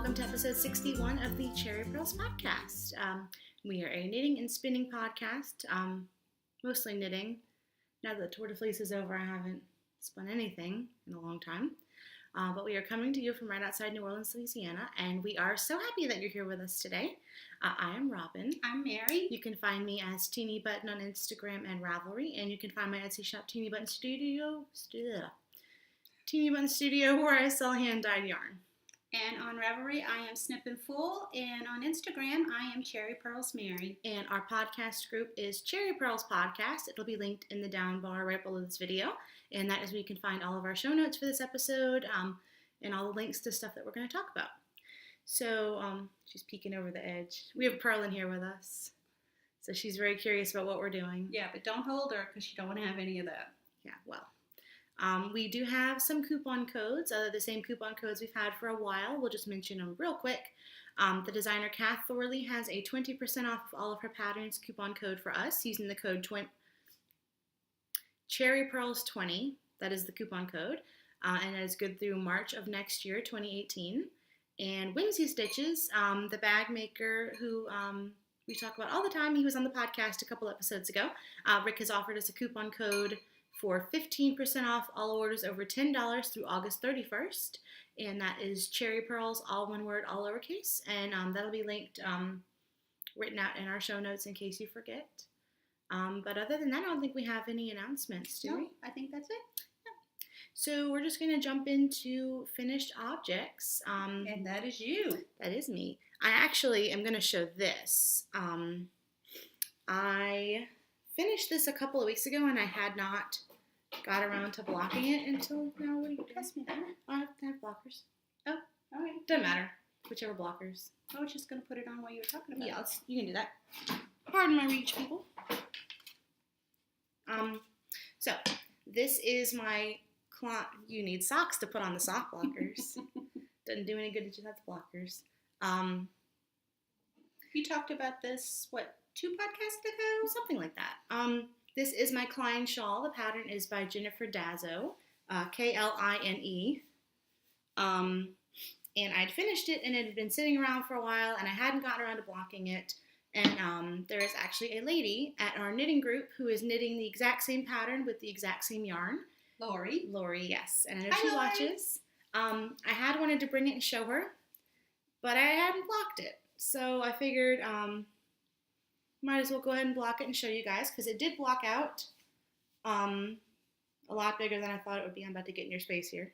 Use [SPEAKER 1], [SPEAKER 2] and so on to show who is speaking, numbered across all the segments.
[SPEAKER 1] welcome to episode 61 of the Cherry Purls podcast. We are a knitting and spinning podcast, mostly knitting. Now that the Tour de Fleece is over, I haven't spun anything in a long time. But we are coming to you from right outside New Orleans, Louisiana, and we are so happy that you're here with us today. I am Robin.
[SPEAKER 2] I'm Mary.
[SPEAKER 1] You can find me as Teenybutton on Instagram and Ravelry, and you can find my Etsy shop, Teenybutton Studio, where I sell hand-dyed yarn.
[SPEAKER 2] And on Ravelry, I am Snippin' Fool, and on Instagram, I am Cherry Purls Mary.
[SPEAKER 1] And our podcast group is Cherry Purls Podcast. It'll be linked in the down bar right below this video, and that is where you can find all of our show notes for this episode, and all the links to stuff that we're going to talk about. So, she's peeking over the edge. We have Pearl in here with us, so she's very curious about what we're doing.
[SPEAKER 2] Yeah, but don't hold her, because you don't want to have any of that.
[SPEAKER 1] Yeah, well. We do have some coupon codes, the same coupon codes we've had for a while. We'll just mention them real quick. The designer Kath Thorley has a 20% off of all of her patterns coupon code for us using the code CherryPearls20. That is the coupon code, and that is good through March of next year, 2018. And WhimzeeStitches, the bag maker who we talk about all the time. He was on the podcast a couple episodes ago. Rick has offered us a coupon code for 15% off all orders over $10 through August 31st. And that is Cherry Purls, all one word, all lowercase. And that'll be linked, written out in our show notes in case you forget. But other than that, I don't think we have any announcements, do we?
[SPEAKER 2] I think that's it.
[SPEAKER 1] Yeah. So we're just going to jump into finished objects.
[SPEAKER 2] And that is you.
[SPEAKER 1] That is me. I actually am going to show this. I finished this a couple of weeks ago, and I had not got around to blocking it until now. What do you
[SPEAKER 2] Pass me that.
[SPEAKER 1] I have to have blockers.
[SPEAKER 2] Oh, all right.
[SPEAKER 1] Doesn't matter. Whichever blockers.
[SPEAKER 2] I was just going to put it on while you were talking about
[SPEAKER 1] Yeah,
[SPEAKER 2] it.
[SPEAKER 1] you can do that. Pardon my reach, people. So, this is my you need socks to put on the sock blockers. Doesn't do any good to just have the blockers.
[SPEAKER 2] You talked about this, 2 podcasts ago?
[SPEAKER 1] Something like that. This is my Klein shawl. The pattern is by Jennifer Dazzo, Kline. And I'd finished it, and it had been sitting around for a while, and I hadn't gotten around to blocking it. And there is actually a lady at our knitting group who is knitting the exact same pattern with the exact same yarn. Lori, yes. And I know she watches. I had wanted to bring it and show her, but I hadn't blocked it. So I figured might as well go ahead and block it and show you guys, because it did block out a lot bigger than I thought it would be. I'm about to get in your space here.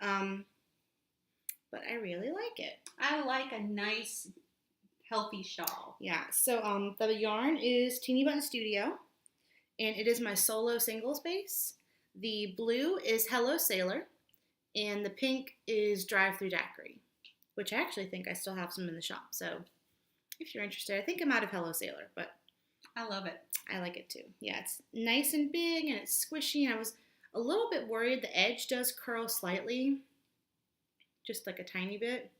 [SPEAKER 1] But I really like it.
[SPEAKER 2] I like a nice, healthy shawl.
[SPEAKER 1] Yeah, so the yarn is Teenybutton Studio, and it is my solo singles base. The blue is Hello Sailor, and the pink is Drive Through Daiquiri, which I actually think I still have some in the shop, so if you're interested. I think I'm out of Hello Sailor, but
[SPEAKER 2] I love it.
[SPEAKER 1] I like it too. Yeah, it's nice and big, and it's squishy, and I was a little bit worried. The edge does curl slightly, just like a tiny bit.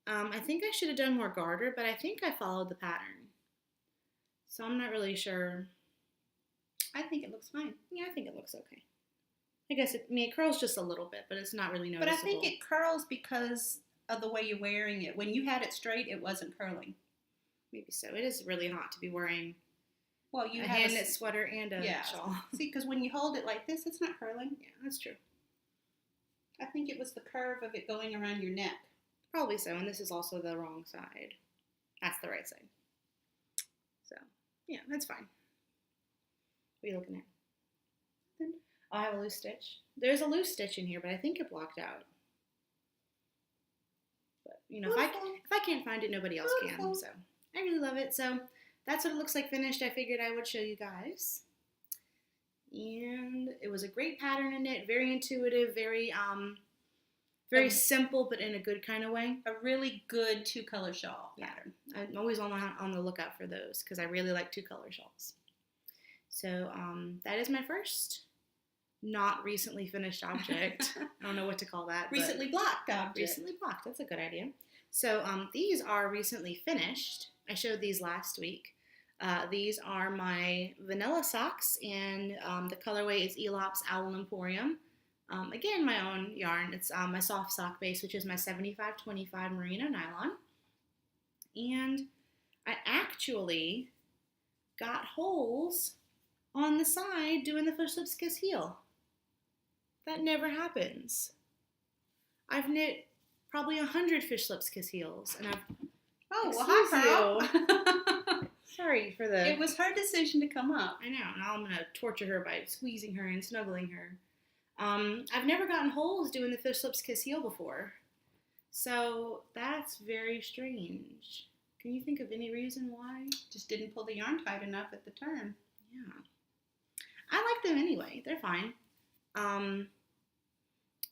[SPEAKER 1] I think I should have done more garter, but I think I followed the pattern. So I'm not really sure.
[SPEAKER 2] I think it looks fine.
[SPEAKER 1] Yeah, I think it looks okay. I guess it curls just a little bit, but it's not really noticeable.
[SPEAKER 2] But I think it curls because of the way you're wearing it. When you had it straight, it wasn't curling.
[SPEAKER 1] Maybe so. It is really hot to be wearing
[SPEAKER 2] a
[SPEAKER 1] hand-knit sweater and a shawl.
[SPEAKER 2] See, because when you hold it like this, it's not curling.
[SPEAKER 1] Yeah, that's true.
[SPEAKER 2] I think it was the curve of it going around your neck.
[SPEAKER 1] Probably so, and this is also the wrong side. That's the right side. So, yeah, that's fine. What are you looking at? I have a loose stitch. There's a loose stitch in here, but I think it blocked out. But, if I can't find it, nobody else can. So, I really love it. So, that's what it looks like finished. I figured I would show you guys. And it was a great pattern in it. Very intuitive, very simple, but in a good kind of way.
[SPEAKER 2] A really good 2-color shawl pattern.
[SPEAKER 1] I'm always on the lookout for those, because I really like 2-color shawls. So, that is my first not recently finished object. I don't know what to call that.
[SPEAKER 2] Recently blocked object.
[SPEAKER 1] Recently blocked. That's a good idea. So these are recently finished. I showed these last week. These are my vanilla socks, and the colorway is Elop's Owl Emporium. Again, my own yarn. It's my soft sock base, which is my 75/25 merino nylon. And I actually got holes on the side doing the fish lips kiss heel. That never happens. I've knit probably 100 fish lips kiss heels, and I've
[SPEAKER 2] hi, Pearl.
[SPEAKER 1] Sorry for the.
[SPEAKER 2] It was her decision to come up.
[SPEAKER 1] I know. Now I'm gonna torture her by squeezing her and snuggling her. I've never gotten holes doing the fish lips kiss heel before, so that's very strange. Can you think of any reason why?
[SPEAKER 2] Just didn't pull the yarn tight enough at the turn.
[SPEAKER 1] Yeah. I like them anyway. They're fine.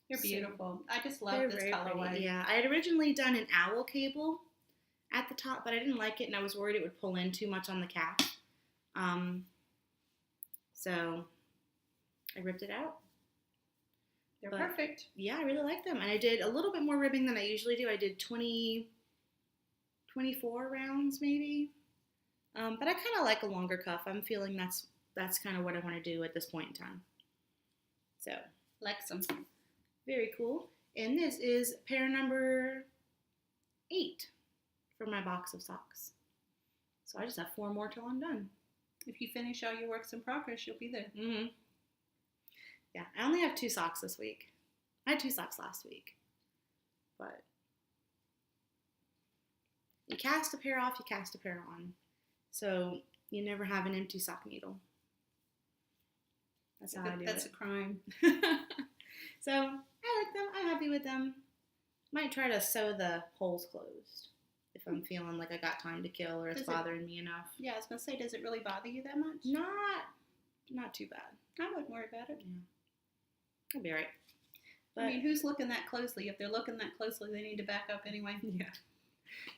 [SPEAKER 2] They're beautiful. I just love this colorway.
[SPEAKER 1] Pretty. Yeah, I had originally done an owl cable at the top, but I didn't like it, and I was worried it would pull in too much on the calf. So I ripped it out.
[SPEAKER 2] They're perfect.
[SPEAKER 1] Yeah, I really like them. And I did a little bit more ribbing than I usually do. I did 24 rounds maybe. But I kind of like a longer cuff. I'm feeling that's kind of what I want to do at this point in time. So,
[SPEAKER 2] like some.
[SPEAKER 1] Very cool. And this is pair number 8 for my box of socks. So I just have 4 more till I'm done.
[SPEAKER 2] If you finish all your works in progress, you'll be there.
[SPEAKER 1] Mm-hmm. Yeah, I only have 2 socks this week. I had 2 socks last week. But you cast a pair off, you cast a pair on. So you never have an empty sock needle. That's how I do it.
[SPEAKER 2] That's a crime.
[SPEAKER 1] So I like them. I'm happy with them. Might try to sew the holes closed if I'm feeling like I got time to kill or it's bothering me enough.
[SPEAKER 2] Yeah, I was going to say, does it really bother you that much?
[SPEAKER 1] Not too bad.
[SPEAKER 2] I wouldn't worry about it.
[SPEAKER 1] Yeah. I'll be all right. But,
[SPEAKER 2] I mean, who's looking that closely? If they're looking that closely, they need to back up anyway.
[SPEAKER 1] Yeah.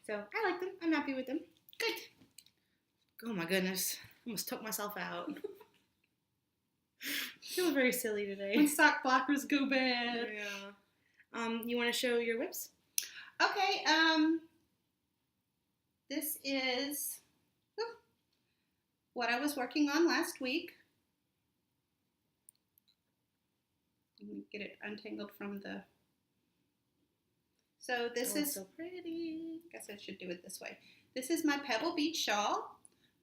[SPEAKER 1] So I like them. I'm happy with them.
[SPEAKER 2] Good.
[SPEAKER 1] Oh my goodness. I almost took myself out. I feel very silly today.
[SPEAKER 2] When sock blockers go bad.
[SPEAKER 1] Yeah. You want to show your whips?
[SPEAKER 2] Okay. This is what I was working on last week. Let me get it untangled from the. So this is
[SPEAKER 1] so pretty.
[SPEAKER 2] I guess I should do it this way. This is my Pebble Beach shawl.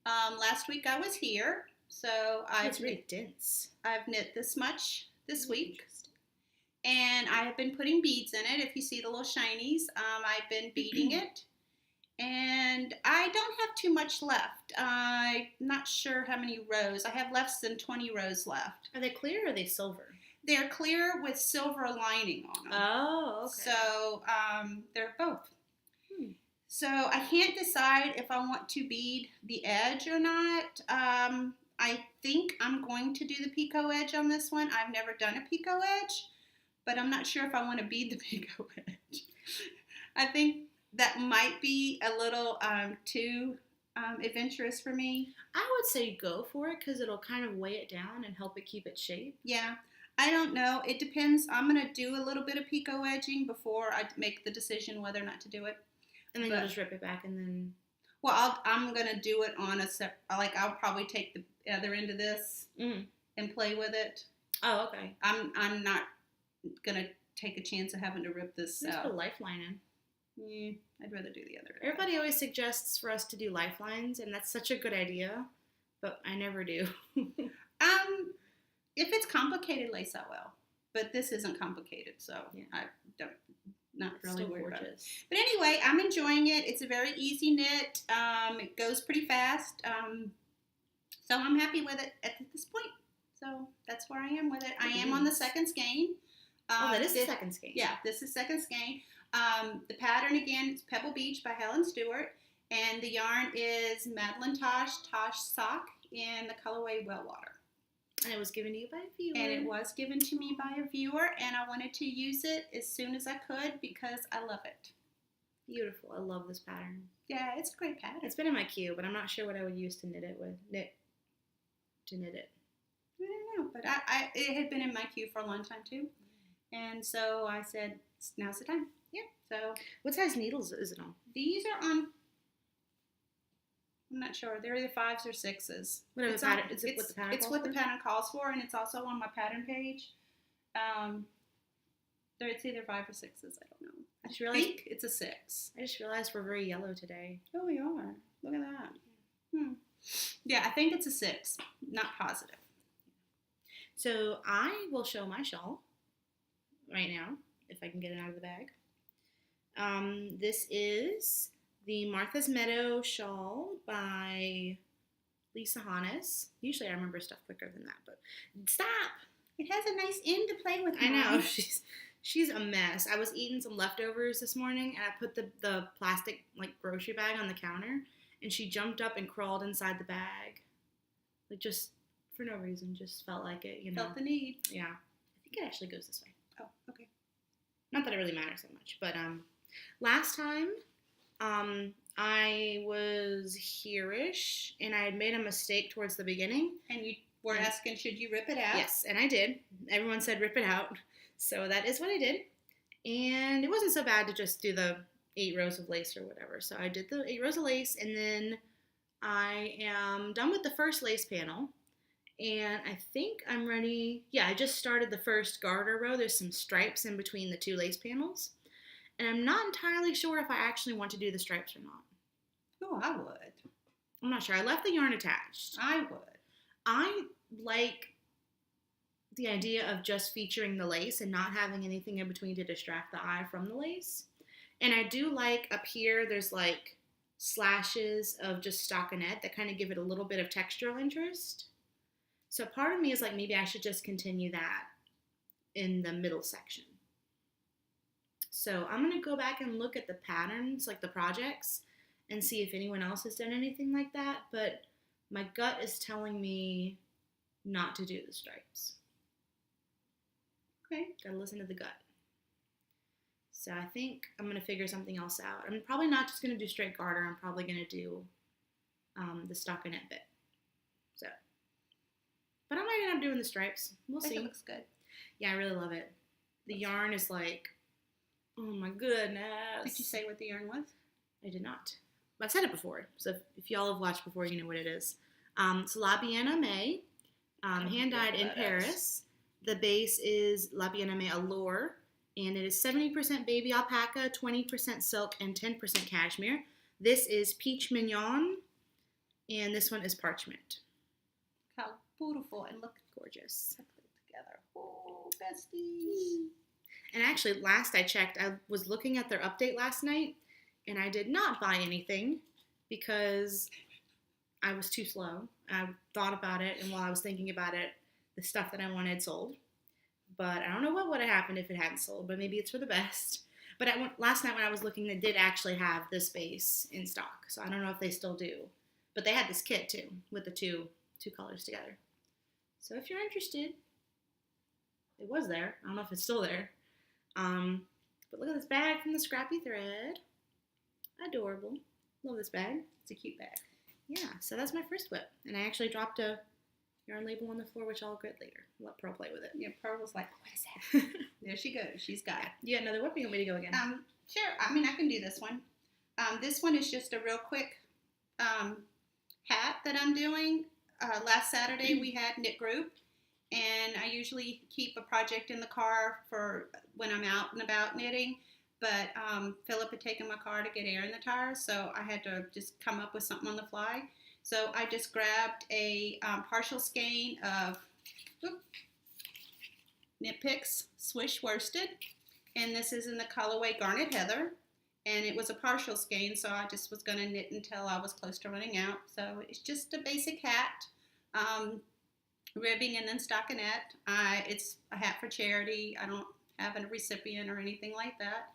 [SPEAKER 2] Last week I was here, so
[SPEAKER 1] It's really dense.
[SPEAKER 2] I've knit this much this week, and I have been putting beads in it. If you see the little shinies, I've been beading it, and I don't have too much left. I'm not sure how many rows. I have less than 20 rows left.
[SPEAKER 1] Are they clear or are they silver?
[SPEAKER 2] They're clear with silver lining on them.
[SPEAKER 1] Oh, okay.
[SPEAKER 2] So they're both. So I can't decide if I want to bead the edge or not. I think I'm going to do the picot edge on this one. I've never done a picot edge, but I'm not sure if I want to bead the picot edge. I think that might be a little too adventurous for me.
[SPEAKER 1] I would say go for it because it'll kind of weigh it down and help it keep its shape.
[SPEAKER 2] Yeah. I don't know. It depends. I'm going to do a little bit of picot edging before I make the decision whether or not to do it.
[SPEAKER 1] And then you'll just rip it back and then...
[SPEAKER 2] Well, I'm going to do it on a I'll probably take the other end of this and play with it.
[SPEAKER 1] Oh, okay.
[SPEAKER 2] I'm not going to take a chance of having to rip this
[SPEAKER 1] Just
[SPEAKER 2] out.
[SPEAKER 1] put a lifeline in.
[SPEAKER 2] Yeah, I'd rather do the other.
[SPEAKER 1] Everybody always suggests for us to do lifelines, and that's such a good idea, but I never do.
[SPEAKER 2] If it's complicated, lace I will. But this isn't complicated, so yeah. I don't. Not really worried about it. But anyway, I'm enjoying it. It's a very easy knit. It goes pretty fast. So I'm happy with it at this point. So that's where I am with it. I am on the second skein.
[SPEAKER 1] That is the second skein.
[SPEAKER 2] Yeah, this is second skein. The pattern, again, is Pebble Beach by Helen Stewart. And the yarn is Madeline Tosh Sock in the colorway Wellwater.
[SPEAKER 1] And it was given to you by a viewer.
[SPEAKER 2] And it was given to me by a viewer, and I wanted to use it as soon as I could because I love it.
[SPEAKER 1] Beautiful. I love this pattern.
[SPEAKER 2] Yeah, it's a great pattern.
[SPEAKER 1] It's been in my queue, but I'm not sure what I would use to knit it with. I don't
[SPEAKER 2] know, but it had been in my queue for a long time too. And so I said, now's the time. Yeah. So
[SPEAKER 1] what size needles is it on?
[SPEAKER 2] These are on, I'm not sure. They're either 5s or 6s.
[SPEAKER 1] Whatever the pattern, it's what the pattern
[SPEAKER 2] calls for, and it's also on my pattern page. It's either 5 or 6s. I don't know.
[SPEAKER 1] I just
[SPEAKER 2] I
[SPEAKER 1] realized,
[SPEAKER 2] think it's a 6.
[SPEAKER 1] I just realized we're very yellow today.
[SPEAKER 2] Oh, we are. Look at that. Yeah, I think it's a 6. Not positive.
[SPEAKER 1] So I will show my shawl right now, if I can get it out of the bag. This is the Martha's Meadow shawl by Lisa Hannes. Usually I remember stuff quicker than that, but stop!
[SPEAKER 2] It has a nice end to play with.
[SPEAKER 1] I know, she's a mess. I was eating some leftovers this morning, and I put the plastic like grocery bag on the counter, and she jumped up and crawled inside the bag. Like, just for no reason, just felt like it, you know.
[SPEAKER 2] Felt the need.
[SPEAKER 1] Yeah. I think it actually goes this way.
[SPEAKER 2] Oh, okay.
[SPEAKER 1] Not that it really matters so much, but last time I was here-ish, and I had made a mistake towards the beginning.
[SPEAKER 2] And you were asking, should you rip it out?
[SPEAKER 1] Yes, and I did. Everyone said rip it out, so that is what I did. And it wasn't so bad to just do the 8 rows of lace or whatever. So I did the 8 rows of lace, and then I am done with the first lace panel. And I think I'm ready. Yeah, I just started the first garter row. There's some stripes in between the 2 lace panels. And I'm not entirely sure if I actually want to do the stripes or not.
[SPEAKER 2] Oh, I would.
[SPEAKER 1] I'm not sure. I left the yarn attached.
[SPEAKER 2] I would.
[SPEAKER 1] I like the idea of just featuring the lace and not having anything in between to distract the eye from the lace. And I do like up here, there's like slashes of just stockinette that kind of give it a little bit of textural interest. So part of me is like, maybe I should just continue that in the middle section. So I'm going to go back and look at the patterns, like the projects, and see if anyone else has done anything like that. But my gut is telling me not to do the stripes.
[SPEAKER 2] Okay.
[SPEAKER 1] Gotta listen to the gut. So I think I'm going to figure something else out. I'm probably not just going to do straight garter. I'm probably going to do the stockinette bit. So, but I might end up doing the stripes. We'll see.
[SPEAKER 2] It looks good.
[SPEAKER 1] Yeah, I really love it. The yarn is like, oh my goodness.
[SPEAKER 2] Did you say what the yarn was?
[SPEAKER 1] I did not. I've said it before, so if y'all have watched before, you know what it is. It's La Bien Aimée, hand-dyed in Paris. The base is La Bien Aimée Allure, and it is 70% baby alpaca, 20% silk, and 10% cashmere. This is Peach Mignon, and this one is Parchment.
[SPEAKER 2] How beautiful, and look
[SPEAKER 1] Gorgeous.
[SPEAKER 2] together. Oh, besties.
[SPEAKER 1] And actually, last I checked, I was looking at their update last night, and I did not buy anything because I was too slow. I thought about it, and while I was thinking about it, the stuff that I wanted sold. But I don't know what would have happened if it hadn't sold, but maybe it's for the best. But last night when I was looking, they did actually have this base in stock, so I don't know if they still do. But they had this kit, too, with the two colors together. So if you're interested, it was there. I don't know if it's still there. But look at this bag from the Scrappy Thread. Adorable. Love this bag.
[SPEAKER 2] It's a cute bag.
[SPEAKER 1] Yeah, so that's my first whip. And I actually dropped a yarn label on the floor, which I'll get later. I'll let Pearl play with it.
[SPEAKER 2] Yeah, Pearl was like, what is that? There she goes. She's got it.
[SPEAKER 1] You got another whip or you want me to go again?
[SPEAKER 2] Sure. I mean, I can do this one. This one is just a real quick hat that I'm doing. Last Saturday we had knit group, and I usually keep a project in the car for when I'm out and about knitting, but Philip had taken my car to get air in the tires, so I had to just come up with something on the fly. So I just grabbed a partial skein of Knit Picks Swish Worsted, and this is in the colorway Garnet Heather, and it was a partial skein, so I just was going to knit until I was close to running out. So it's just a basic hat, ribbing and then stockinette. It's a hat for charity. I don't have a recipient or anything like that,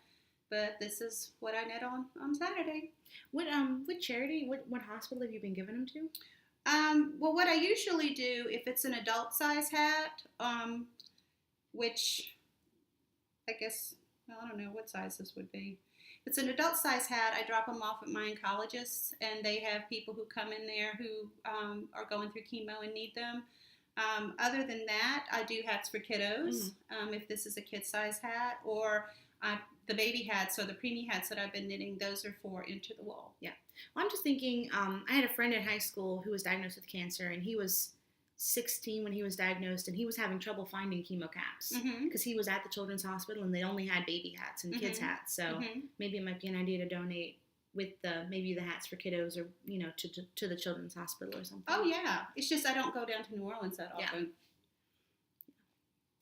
[SPEAKER 2] but this is what I knit on Saturday.
[SPEAKER 1] What charity, what hospital have you been giving them to?
[SPEAKER 2] Well, what I usually do, if it's an adult size hat, which I guess, well, I don't know what size this would be. If it's an adult size hat, I drop them off at my oncologists, and they have people who come in there who are going through chemo and need them. Other than that, I do hats for kiddos, if this is a kid size hat, or the baby hats or the preemie hats that I've been knitting, those are for Into the Wall.
[SPEAKER 1] Yeah. Well, I'm just thinking, I had a friend in high school who was diagnosed with cancer, and he was 16 when he was diagnosed, and he was having trouble finding chemo caps
[SPEAKER 2] Mhm.
[SPEAKER 1] because he was at the children's hospital and they only had baby hats and kids hats. So maybe it might be an idea to donate with maybe the hats for kiddos, or to the children's hospital or something.
[SPEAKER 2] Oh yeah, it's just I don't go down to New Orleans that often.
[SPEAKER 1] Yeah.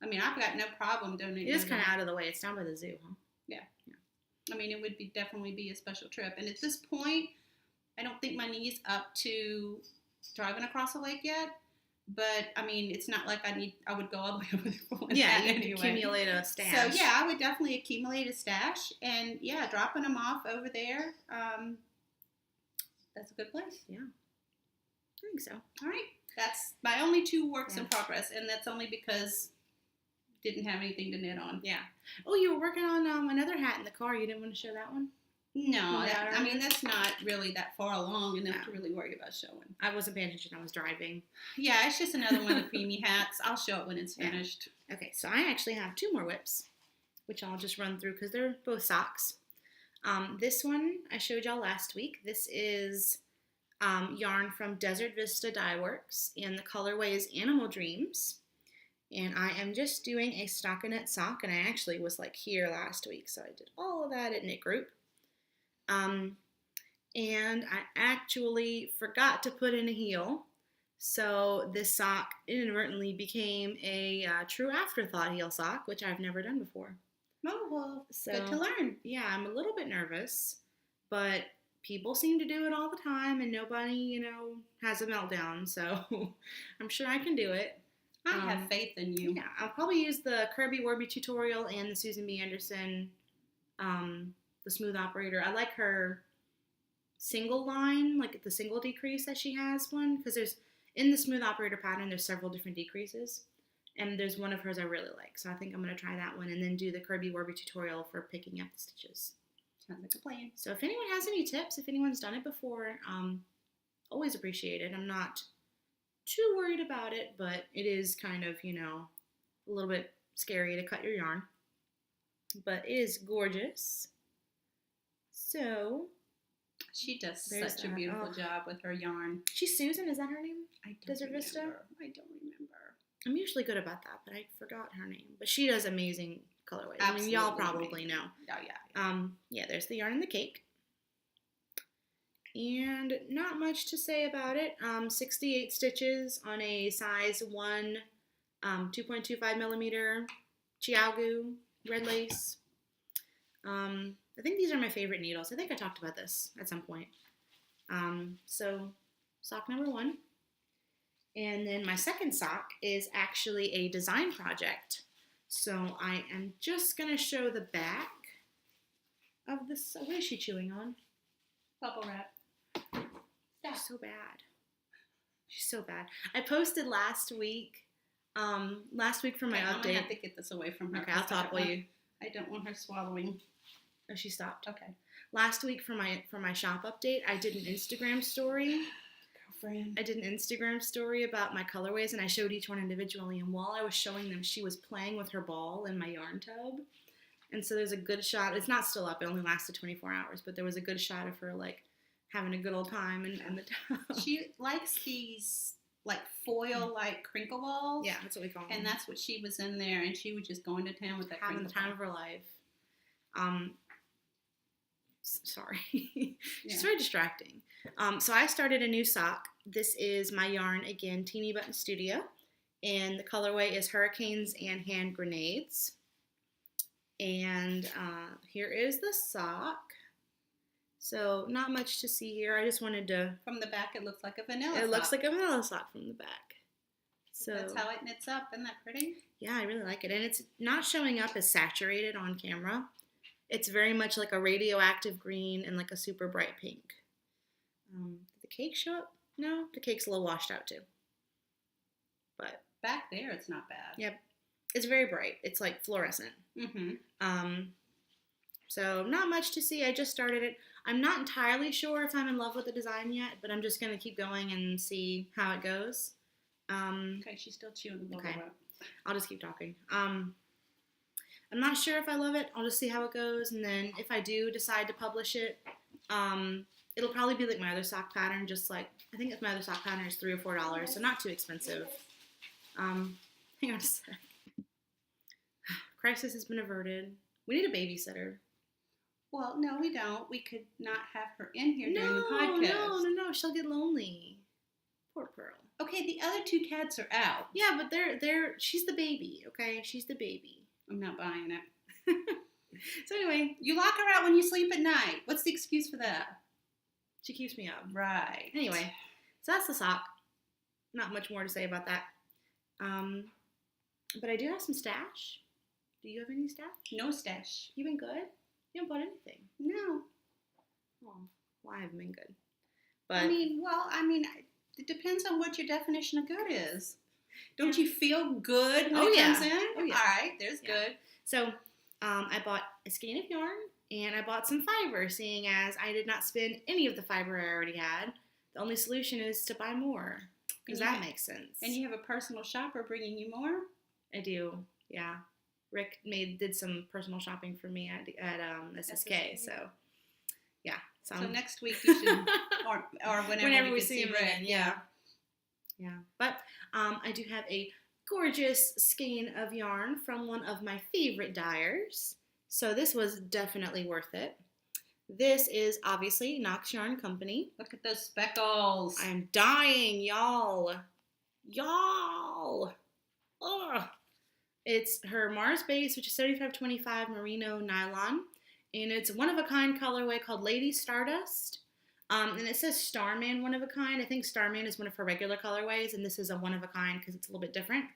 [SPEAKER 2] I mean, I've got no problem donating.
[SPEAKER 1] It is kind of out of the way. It's down by the zoo, huh?
[SPEAKER 2] Yeah. I mean, it would definitely be a special trip. And at this point, I don't think my knee's up to driving across the lake yet. But I mean, it's not like I would go all the way over there for
[SPEAKER 1] Yeah,
[SPEAKER 2] that
[SPEAKER 1] you
[SPEAKER 2] anyway.
[SPEAKER 1] accumulate a stash.
[SPEAKER 2] So yeah, I would definitely accumulate a stash, and yeah, dropping them off over there. That's a good place.
[SPEAKER 1] Yeah, I think so.
[SPEAKER 2] All right, that's my only 2 works in progress, and that's only because didn't have anything to knit on.
[SPEAKER 1] Yeah. Oh, you were working on another hat in the car. You didn't want to show that one?
[SPEAKER 2] No, I mean, that's not really that far along enough to really worry about showing.
[SPEAKER 1] I wasn't paying attention. I was driving.
[SPEAKER 2] Yeah, it's just another one of the creamy hats. I'll show it when it's finished.
[SPEAKER 1] Okay, so I actually have 2 more whips, which I'll just run through because they're both socks. This one I showed y'all last week. This is yarn from Desert Vista Dye Works, and the colorway is Animal Dreams. And I am just doing a stockinette sock, and I actually was like here last week, so I did all of that at Knit Group. And I actually forgot to put in a heel, so this sock inadvertently became a true afterthought heel sock, which I've never done before.
[SPEAKER 2] Oh, well, good to learn.
[SPEAKER 1] Yeah, I'm a little bit nervous, but people seem to do it all the time, and nobody, has a meltdown, so I'm sure I can do it.
[SPEAKER 2] I have faith in you.
[SPEAKER 1] Yeah, I'll probably use the Kirby Warby tutorial and the Susan B. Anderson, the Smooth Operator. I like her single line, like the single decrease that she has one, because in the Smooth Operator pattern, there's several different decreases, and there's one of hers I really like, so I think I'm going to try that one, and then do the Kirby Warby tutorial for picking up the stitches.
[SPEAKER 2] Sounds like a plan.
[SPEAKER 1] So if anyone has any tips, if anyone's done it before, always appreciate it. I'm not too worried about it, but it is kind of, a little bit scary to cut your yarn. But it is gorgeous. So
[SPEAKER 2] she does such a beautiful job with her yarn.
[SPEAKER 1] She's Susan, is that her name? Desert Vista?
[SPEAKER 2] I don't remember.
[SPEAKER 1] I'm usually good about that, but I forgot her name. But she does amazing colorways.
[SPEAKER 2] Absolutely.
[SPEAKER 1] I mean, y'all probably know.
[SPEAKER 2] Oh, yeah.
[SPEAKER 1] Yeah, there's the yarn and the cake. And not much to say about it. 68 stitches on a size 1, 2.25 millimeter Chiaogu red lace. I think these are my favorite needles. I think I talked about this at some point. So sock number 1. And then my second sock is actually a design project. So I am just going to show the back of this. What is she chewing on?
[SPEAKER 2] Bubble wrap.
[SPEAKER 1] She's so bad. She's so bad. I posted last week for my update.
[SPEAKER 2] I'm going to have to get this away from her.
[SPEAKER 1] Okay, I'll talk while you.
[SPEAKER 2] I don't want her swallowing.
[SPEAKER 1] Oh, she stopped.
[SPEAKER 2] Okay.
[SPEAKER 1] Last week for my shop update, I did an Instagram story.
[SPEAKER 2] Girlfriend.
[SPEAKER 1] I did an Instagram story about my colorways, and I showed each one individually. And while I was showing them, she was playing with her ball in my yarn tub. And so there's a good shot. It's not still up. It only lasted 24 hours, but there was a good shot of her like having a good old time in the tub.
[SPEAKER 2] She likes these like foil-like crinkle balls.
[SPEAKER 1] Yeah, that's what we call them.
[SPEAKER 2] And that's what she was in there, and she was just going to town with that
[SPEAKER 1] having the time
[SPEAKER 2] ball.
[SPEAKER 1] of her life. Sorry.
[SPEAKER 2] Yeah.
[SPEAKER 1] She's very distracting. So I started a new sock. This is my yarn, again, Teenybutton Studio. And the colorway is Hurricanes and Hand Grenades. And here is the sock. So not much to see here. I just wanted to...
[SPEAKER 2] From the back, it looks like a vanilla sock.
[SPEAKER 1] It looks like a vanilla sock from the back. So
[SPEAKER 2] that's how it knits up. Isn't that pretty?
[SPEAKER 1] Yeah, I really like it. And it's not showing up as saturated on camera. It's very much like a radioactive green and like a super bright pink. Did the cake show up? No, the cake's a little washed out too. But
[SPEAKER 2] back there, it's not bad.
[SPEAKER 1] Yep. It's very bright. It's like fluorescent.
[SPEAKER 2] Mm-hmm.
[SPEAKER 1] So not much to see. I just started it. I'm not entirely sure if I'm in love with the design yet, but I'm just going to keep going and see how it goes.
[SPEAKER 2] Okay, she's still chewing the bubble wrap.
[SPEAKER 1] I'll just keep talking. I'm not sure if I love it. I'll just see how it goes, and then if I do decide to publish it, It'll probably be like my other sock pattern, just like, I think my other sock pattern is $3 or $4, so not too expensive. Hang on a sec. Crisis has been averted. We need a babysitter.
[SPEAKER 2] Well, no, we don't. We could not have her in here during the podcast.
[SPEAKER 1] No. She'll get lonely. Poor Pearl.
[SPEAKER 2] Okay, the other 2 cats are out.
[SPEAKER 1] Yeah, but she's the baby, okay? She's the baby.
[SPEAKER 2] I'm not buying it.
[SPEAKER 1] So anyway.
[SPEAKER 2] You lock her out when you sleep at night. What's the excuse for that?
[SPEAKER 1] She keeps me up.
[SPEAKER 2] Right.
[SPEAKER 1] Anyway, so that's the sock. Not much more to say about that. But I do have some stash. Do you have any stash?
[SPEAKER 2] No stash.
[SPEAKER 1] You been good? You haven't bought anything.
[SPEAKER 2] No.
[SPEAKER 1] Oh, well, I haven't been good. But
[SPEAKER 2] it depends on what your definition of good is. Don't you feel good when it comes in?
[SPEAKER 1] Oh, yeah.
[SPEAKER 2] All right, there's good.
[SPEAKER 1] So, I bought a skein of yarn, and I bought some fiber, seeing as I did not spend any of the fiber I already had. The only solution is to buy more, because that makes sense.
[SPEAKER 2] And you have a personal shopper bringing you more?
[SPEAKER 1] I do, yeah. Rick did some personal shopping for me at SSK, so yeah.
[SPEAKER 2] So next week you should, or whenever we see him again.
[SPEAKER 1] Yeah. But I do have a gorgeous skein of yarn from one of my favorite dyers, so this was definitely worth it. This is obviously Knox Yarn Company.
[SPEAKER 2] Look at those speckles.
[SPEAKER 1] I'm dying, y'all. Ugh. It's her Mars base, which is 75/25 merino nylon, and it's one-of-a-kind colorway called Lady Stardust. And it says Starman one-of-a-kind. I think Starman is one of her regular colorways, and this is a one-of-a-kind because it's a little bit different.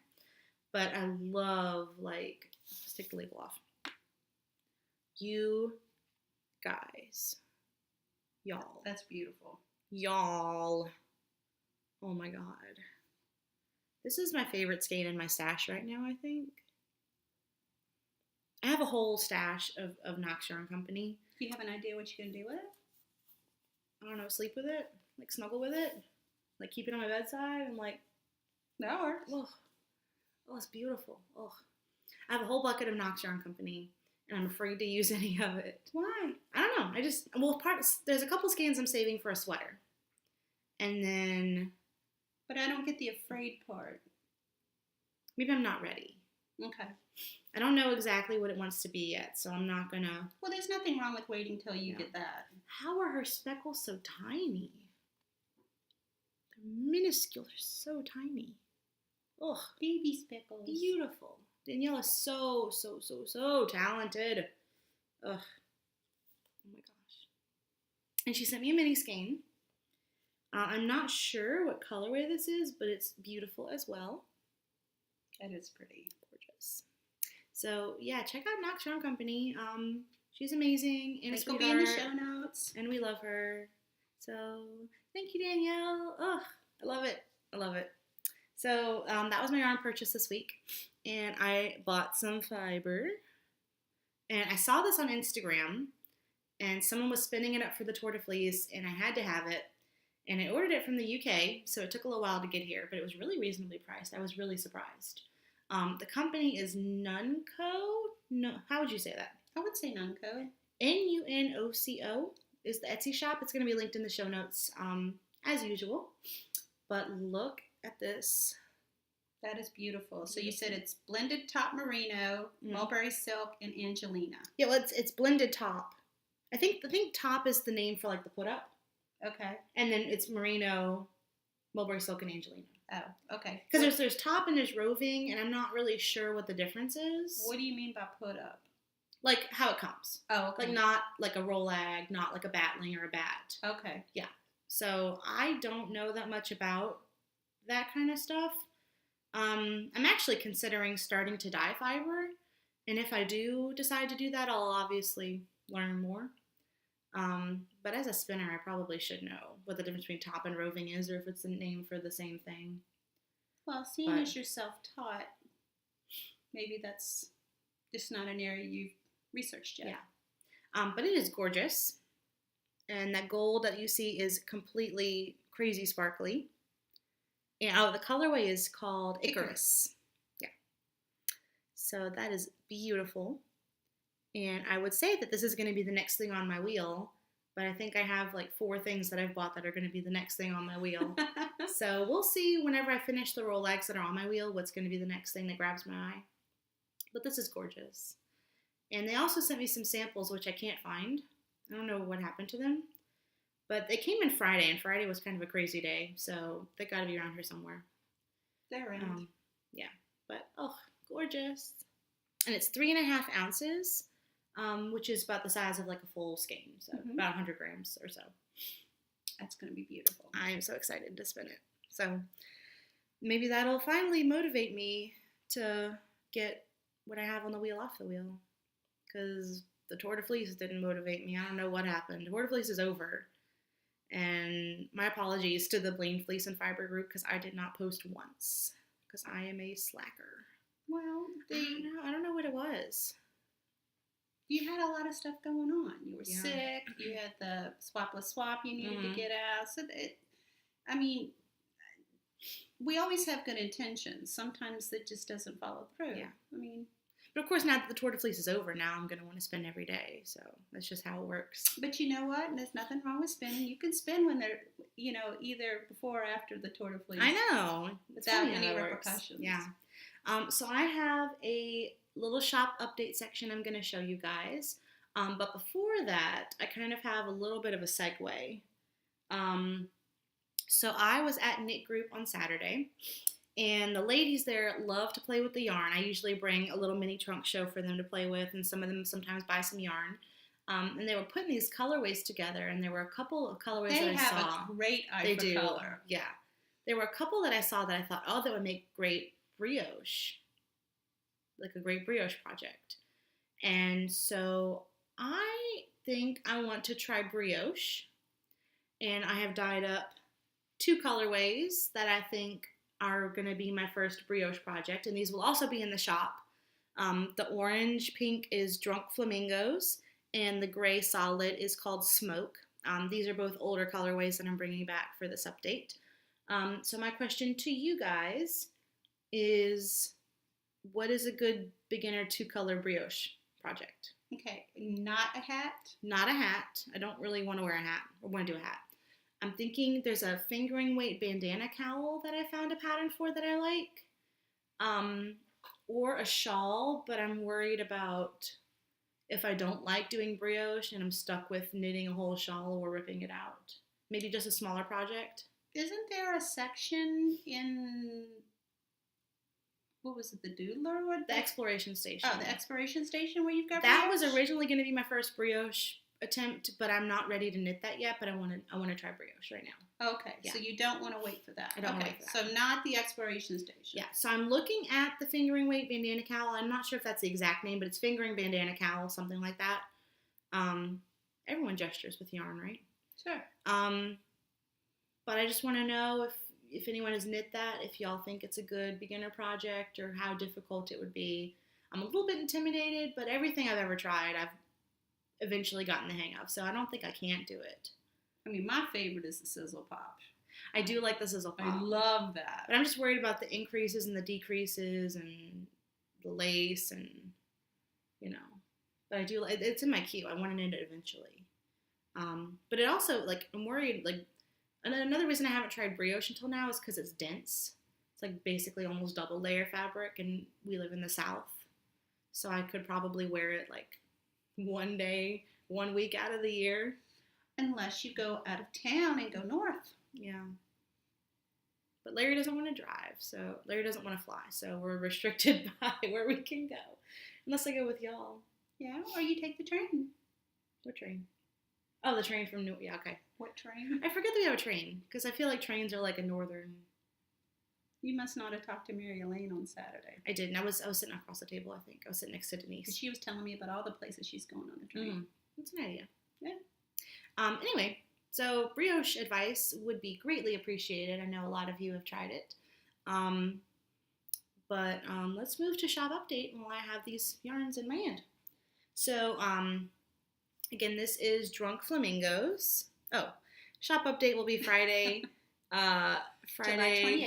[SPEAKER 1] But I love, let's take the label off. You guys. Y'all.
[SPEAKER 2] That's beautiful.
[SPEAKER 1] Y'all. Oh my God. This is my favorite skein in my stash right now, I think. I have a whole stash of Knox Yarn Company.
[SPEAKER 2] Do you have an idea what you're going to do with it?
[SPEAKER 1] I don't know, sleep with it? Snuggle with it? Keep it on my bedside? And
[SPEAKER 2] That works.
[SPEAKER 1] Oh, it's beautiful. Oh, I have a whole bucket of Knox Yarn Company, and I'm afraid to use any of it.
[SPEAKER 2] Why?
[SPEAKER 1] I don't know. There's a couple skeins I'm saving for a sweater. And then...
[SPEAKER 2] But I don't get the afraid part.
[SPEAKER 1] Maybe I'm not ready.
[SPEAKER 2] Okay.
[SPEAKER 1] I don't know exactly what it wants to be yet, so I'm not gonna...
[SPEAKER 2] Well, there's nothing wrong with waiting till you get that.
[SPEAKER 1] How are her speckles so tiny? They're minuscule. They're so tiny. Ugh.
[SPEAKER 2] Baby speckles.
[SPEAKER 1] Beautiful. Danielle is so talented. Ugh. Oh my gosh. And she sent me a mini skein. I'm not sure what colorway this is, but it's beautiful as well.
[SPEAKER 2] That is pretty.
[SPEAKER 1] Gorgeous. So, yeah, check out Knox Yarn Company. She's amazing and a sweetheart.
[SPEAKER 2] It'll be in the show notes.
[SPEAKER 1] And we love her. So, thank you, Danielle. Ugh, I love it. So, that was my yarn purchase this week. And I bought some fiber. And I saw this on Instagram. And someone was spinning it up for the Tour de Fleece. And I had to have it. And I ordered it from the UK, so it took a little while to get here, but it was really reasonably priced. I was really surprised. The company is Nunco. No, how would you say that?
[SPEAKER 2] I would say Nunco.
[SPEAKER 1] Nunoco is the Etsy shop. It's going to be linked in the show notes, as usual. But look at this.
[SPEAKER 2] That is beautiful. So you said it's blended top merino, mulberry silk, and Angelina.
[SPEAKER 1] Yeah, well, it's blended top. I think top is the name for the put up.
[SPEAKER 2] Okay.
[SPEAKER 1] And then it's merino, mulberry silk, and Angelina.
[SPEAKER 2] Oh, okay.
[SPEAKER 1] Because there's top and there's roving, and I'm not really sure what the difference is.
[SPEAKER 2] What do you mean by put up?
[SPEAKER 1] How it comes.
[SPEAKER 2] Oh, okay.
[SPEAKER 1] Not a rolag, not a battling or a bat.
[SPEAKER 2] Okay.
[SPEAKER 1] Yeah. So I don't know that much about that kind of stuff. I'm actually considering starting to dye fiber, and if I do decide to do that, I'll obviously learn more. But as a spinner, I probably should know what the difference between top and roving is, or if it's a name for the same thing.
[SPEAKER 2] Well, seeing as you're self-taught, maybe that's just not an area you've researched yet.
[SPEAKER 1] Yeah. But it is gorgeous. And that gold that you see is completely crazy sparkly. And the colorway is called Icarus. Yeah. So that is beautiful. And I would say that this is going to be the next thing on my wheel but I think I have like 4 things that I've bought that are going to be the next thing on my wheel. So we'll see whenever I finish the Rolex that are on my wheel what's going to be the next thing that grabs my eye. But this is gorgeous. And they also sent me some samples, which I can't find. I don't know what happened to them. But they came in Friday, and Friday was kind of a crazy day, so they got to be around here somewhere.
[SPEAKER 2] They're around.
[SPEAKER 1] Yeah, but oh, gorgeous. And it's 3.5 ounces, which is about the size of like a full skein, so about 100 grams or so.
[SPEAKER 2] That's going to be beautiful.
[SPEAKER 1] I am so excited to spin it. So maybe that'll finally motivate me to get what I have on the wheel off the wheel, because the Tour de Fleece didn't motivate me. I don't know what happened. Tour de Fleece is over. And my apologies to the Blaine Fleece and Fiber group because I did not post once because I am a slacker.
[SPEAKER 2] Well,
[SPEAKER 1] I don't know what it was.
[SPEAKER 2] You had a lot of stuff going on. You were sick. You had the swapless swap you needed to get out. So we always have good intentions. Sometimes it just doesn't follow through. Yeah.
[SPEAKER 1] But of course, now that the Tour de Fleece is over, now I'm going to want to spin every day. So that's just how it works.
[SPEAKER 2] But you know what? There's nothing wrong with spinning. You can spin when they're, either before or after the Tour de Fleece.
[SPEAKER 1] I know.
[SPEAKER 2] Without any repercussions.
[SPEAKER 1] Yeah. So I have a little shop update section I'm going to show you guys. But before that, I kind of have a little bit of a segue. So I was at Knit Group on Saturday. And the ladies there love to play with the yarn. I usually bring a little mini trunk show for them to play with, and some of them sometimes buy some yarn. And they were putting these colorways together, and there were a couple of colorways that I saw.
[SPEAKER 2] They have a great eye for color.
[SPEAKER 1] Yeah. There were a couple that I saw that I thought, oh, that would make great brioche. Like a great brioche project. And so I think I want to try brioche. And I have dyed up 2 colorways that I think are going to be my first brioche project, and these will also be in the shop. The orange pink is Drunk Flamingos, and the gray solid is called Smoke. These are both older colorways that I'm bringing back for this update. So my question to you guys is, what is a good beginner 2-color brioche project?
[SPEAKER 2] Okay, not a hat?
[SPEAKER 1] Not a hat. I don't really want to wear a hat or want to do a hat. I'm thinking there's a fingering weight bandana cowl that I found a pattern for that I like. Or a shawl, but I'm worried about if I don't like doing brioche and I'm stuck with knitting a whole shawl or ripping it out. Maybe just a smaller project.
[SPEAKER 2] Isn't there a section in, what was it, the Doodler? Or
[SPEAKER 1] the Exploration Station.
[SPEAKER 2] Oh, the Exploration Station where you've got
[SPEAKER 1] that
[SPEAKER 2] brioche?
[SPEAKER 1] was originally going to be my first brioche attempt, but I'm not ready to knit that yet, but I want to try brioche right now.
[SPEAKER 2] Okay, yeah. So you don't want to wait for that.
[SPEAKER 1] I don't want to wait for that.
[SPEAKER 2] So not the Exploration Station.
[SPEAKER 1] Yeah, so I'm looking at the fingering weight bandana cowl. I'm not sure if that's the exact name, but it's fingering bandana cowl, something like that. Everyone gestures with yarn, right?
[SPEAKER 2] Sure.
[SPEAKER 1] But I just want to know if anyone has knit that, if y'all think it's a good beginner project or how difficult it would be. I'm a little bit intimidated, but everything I've ever tried, I've eventually gotten the hang of, so I don't think I can't do it.
[SPEAKER 2] My favorite is the Sizzle Pop.
[SPEAKER 1] I do like the Sizzle Pop.
[SPEAKER 2] I love that.
[SPEAKER 1] But I'm just worried about the increases and the decreases and the lace and, But I do, it's in my queue. I want to knit it eventually. But it also, I'm worried, another reason I haven't tried brioche until now is because it's dense. It's basically almost double layer fabric, and we live in the South. So I could probably wear it, one day, 1 week out of the year.
[SPEAKER 2] Unless you go out of town and go north.
[SPEAKER 1] Yeah. But Larry doesn't want to drive, so Larry doesn't want to fly, so we're restricted by where we can go. Unless I go with y'all.
[SPEAKER 2] Yeah, or you take the train.
[SPEAKER 1] What train? Oh, the train from New... Yeah, okay.
[SPEAKER 2] What train?
[SPEAKER 1] I forget that we have a train, because I feel like trains are a northern...
[SPEAKER 2] You must not have talked to Mary Elaine on Saturday.
[SPEAKER 1] I didn't. I was sitting across the table, I think. I was sitting next to Denise.
[SPEAKER 2] Because she was telling me about all the places she's going on the train.
[SPEAKER 1] That's an idea.
[SPEAKER 2] Yeah.
[SPEAKER 1] Anyway, so brioche advice would be greatly appreciated. I know a lot of you have tried it. But let's move to shop update while I have these yarns in my hand. So, again, this is Drunk Flamingos. Oh, shop update will be Friday...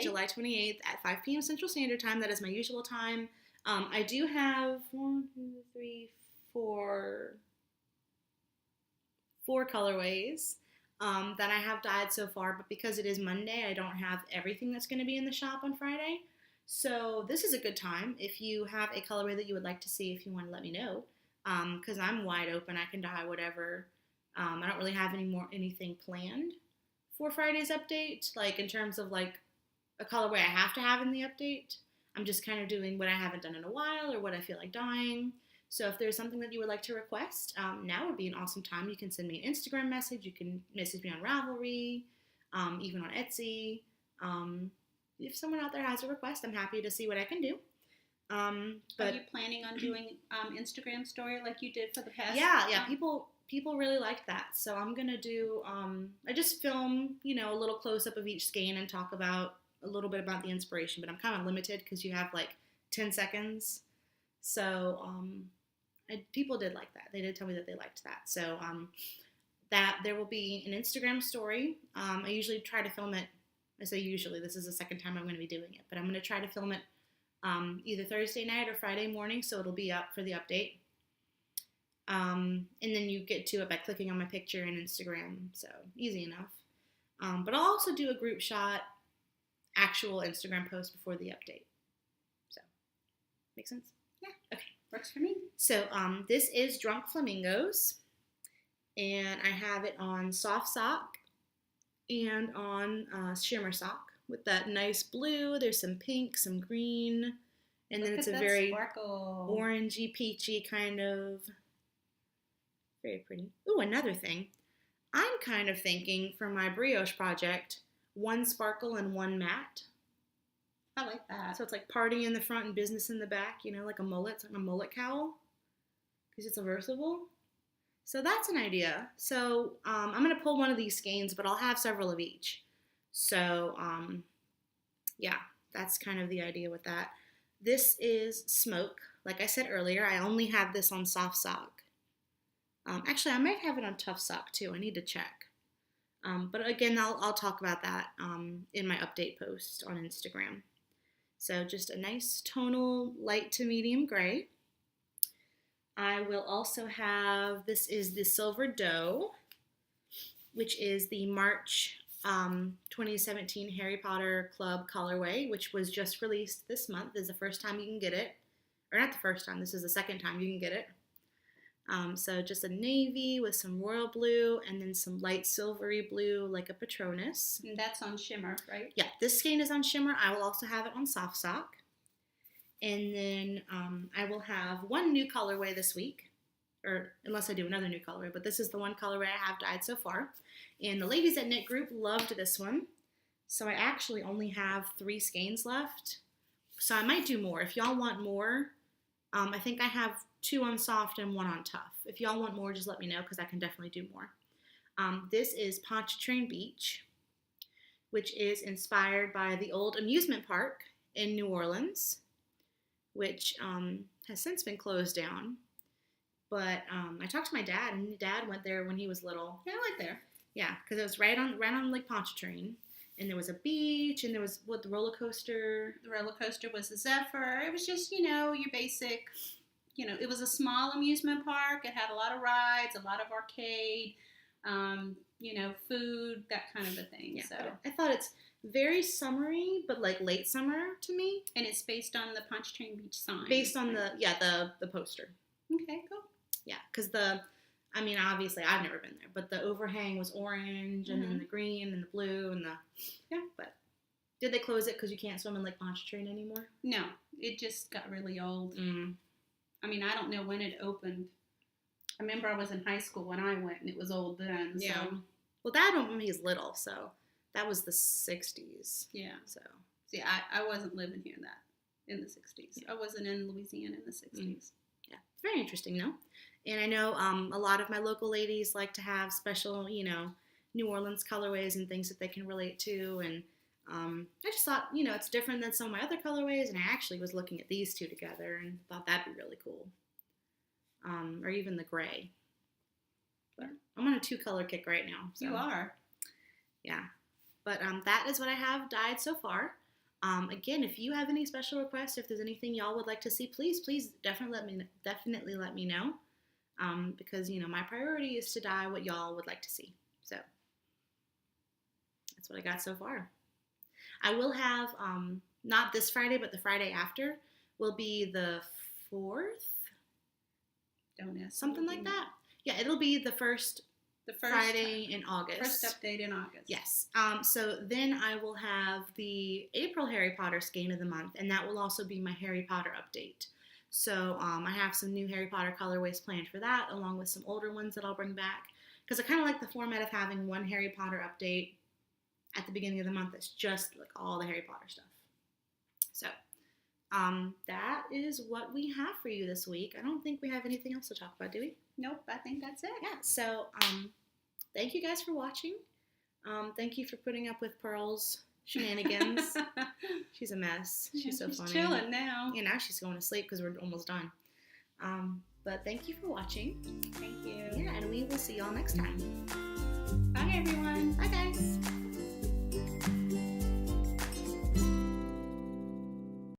[SPEAKER 1] July 28th at 5 p.m. Central Standard Time. That is my usual time. I do have 4 4 colorways that I have dyed so far, but because it is Monday, I don't have everything that's going to be in the shop on Friday. So this is a good time. If you have a colorway that you would like to see, if you want to let me know, because I'm wide open. I can dye whatever. I don't really have anything planned for Friday's update, like in terms of like a colorway I have to have in the update. I'm just kind of doing what I haven't done in a while or what I feel like dyeing. So if there's something that you would like to request, now would be an awesome time. You can send me an Instagram message. You can message me on Ravelry, even on Etsy. If someone out there has a request, I'm happy to see what I can do.
[SPEAKER 2] Are you planning on doing Instagram story like you did for the past?
[SPEAKER 1] Yeah. People really liked that, so I'm gonna do. I just film, a little close up of each skein and talk about a little bit about the inspiration, but I'm kind of limited because you have like 10 seconds. So people did like that. They did tell me that they liked that. So that there will be an Instagram story. I usually try to film it. I say usually. This is the second time I'm going to be doing it, but I'm going to try to film it either Thursday night or Friday morning, so it'll be up for the update. And then you get to it by clicking on my picture in Instagram, so easy enough. But I'll also do a group shot, actual Instagram post before the update. So, make sense?
[SPEAKER 2] Yeah.
[SPEAKER 1] Okay.
[SPEAKER 2] Works for me.
[SPEAKER 1] So, this is Drunk Flamingos, and I have it on soft sock and on shimmer sock with that nice blue. There's some pink, some green, and then it's a very
[SPEAKER 2] sparkle.
[SPEAKER 1] Orangey, peachy kind of. Very pretty. Ooh, another thing. I'm kind of thinking for my brioche project, 1 sparkle and 1 matte.
[SPEAKER 2] I like that.
[SPEAKER 1] So it's like party in the front and business in the back, like a mullet. It's like a mullet cowl because it's a versatile. So that's an idea. So I'm going to pull one of these skeins, but I'll have several of each. So yeah, that's kind of the idea with that. This is Smoke. Like I said earlier, I only have this on soft sock. Actually, I might have it on tough sock too. I need to check. But again, I'll talk about that in my update post on Instagram. So just a nice tonal light to medium gray. I will also have, this is the Silver Doe, which is the March 2017 Harry Potter Club colorway, which was just released this month. This is the first time you can get it. Or not the first time, this is the second time you can get it. So just a navy with some royal blue and then some light silvery blue like a Patronus.
[SPEAKER 2] And that's on shimmer, right?
[SPEAKER 1] Yeah, this skein is on shimmer. I will also have it on soft sock. And then I will have 1 new colorway this week, or unless I do another new colorway, but this is the 1 colorway I have dyed so far. And the ladies at Knit Group loved this one. So I actually only have 3 skeins left. So I might do more. If y'all want more, I think I have 2 on soft and 1 on tough. If y'all want more, just let me know because I can definitely do more. This is Pontchartrain Beach, which is inspired by the old amusement park in New Orleans, which has since been closed down. But I talked to my dad, and Dad went there when he was little.
[SPEAKER 2] Yeah, I went there.
[SPEAKER 1] Yeah, because it was right on Lake Pontchartrain. And there was a beach, and there was, the roller coaster?
[SPEAKER 2] The roller coaster was the Zephyr. It was just, your basic, it was a small amusement park. It had a lot of rides, a lot of arcade, food, that kind of a thing.
[SPEAKER 1] Yeah,
[SPEAKER 2] so
[SPEAKER 1] I thought it's very summery, but like late summer to me.
[SPEAKER 2] And it's based on the Pontchartrain Beach sign.
[SPEAKER 1] Based on the poster.
[SPEAKER 2] Okay, cool.
[SPEAKER 1] Yeah, because obviously I've never been there, but the overhang was orange, and then the green and the blue and but did they close it because you can't swim in Lake Pontchartrain anymore?
[SPEAKER 2] No, it just got really old.
[SPEAKER 1] Mm.
[SPEAKER 2] I don't know when it opened. I remember I was in high school when I went, and it was old then.
[SPEAKER 1] Yeah.
[SPEAKER 2] So.
[SPEAKER 1] Well, Dad went when he was little, so that was the 60s.
[SPEAKER 2] Yeah.
[SPEAKER 1] So.
[SPEAKER 2] See, I wasn't living here in the 60s. Yeah. I wasn't in Louisiana in the 60s.
[SPEAKER 1] Mm. Yeah. It's very interesting, though. And I know a lot of my local ladies like to have special, New Orleans colorways and things that they can relate to. And I just thought, it's different than some of my other colorways. And I actually was looking at these 2 together and thought that'd be really cool. Or even the gray. But I'm on a 2-color kick right now. So.
[SPEAKER 2] You are.
[SPEAKER 1] Yeah. But that is what I have dyed so far. Again, if you have any special requests, if there's anything y'all would like to see, please definitely let me know. because, my priority is to dye what y'all would like to see. So that's what I got so far. I will have, not this Friday, but the Friday after will be the 4th.
[SPEAKER 2] Don't ask.
[SPEAKER 1] Something like that. Yeah, it'll be the first Friday in August.
[SPEAKER 2] First update in August.
[SPEAKER 1] Yes. So then I will have the April Harry Potter skein of the month, and that will also be my Harry Potter update. So I have some new Harry Potter colorways planned for that, along with some older ones that I'll bring back. Because I kind of like the format of having one Harry Potter update at the beginning of the month that's just like all the Harry Potter stuff. So that is what we have for you this week. I don't think we have anything else to talk about, do we?
[SPEAKER 2] Nope, I think that's it.
[SPEAKER 1] Yeah, so thank you guys for watching. Thank you for putting up with Purls' shenanigans. She's a mess. She's so funny.
[SPEAKER 2] She's chilling now.
[SPEAKER 1] Yeah, now she's going to sleep because we're almost done. But thank you for watching.
[SPEAKER 2] Thank you.
[SPEAKER 1] Yeah, and we will see y'all next time.
[SPEAKER 2] Bye, everyone.
[SPEAKER 1] Bye, guys.